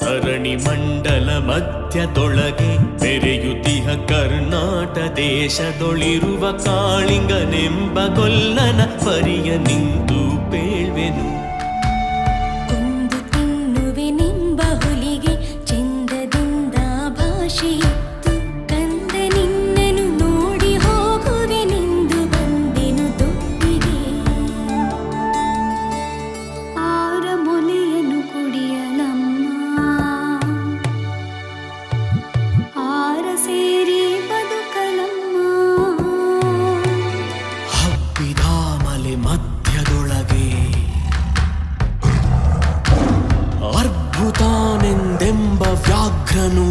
ಧರಣಿ ಮಂಡಲ ಮಧ್ಯದೊಳಗೆ ಬೆರೆಯುತಿಹ ಕರ್ನಾಟ ದೇಶದೊಳಿರುವ ಕಾಳಿಂಗನೆಂಬ ಗೊಲ್ಲನ ಪರಿಯ ನಿಂತು ಪೇಳ್ವೆನು. ಒಂದು ತಿನ್ನುವೆನೆಂಬ ಹುಲಿಗೆ ಚಂದದಿಂದ ಭಾಷೆಯಿತ್ತು, ಕಂದ ನಿನ್ನನು ನೋಡಿ ಹೋಗುವೆನೆಂದು ಬಂದೆನು ತೊಟ್ಟಿಗೆ. ಆರ ಮೊಲೆಯನ್ನು ಕುಡಿಯಲಮ್ಮ, ಆರ ಸೇರಿ ಬದುಕಲಮ್ಮ. ಹಬ್ಬಿದ ಮಲೆ ಮಧ್ಯದೊಳಗೆ ಅರ್ಬುತಾನೆಂದೆಂಬ ವ್ಯಾಘ್ರನು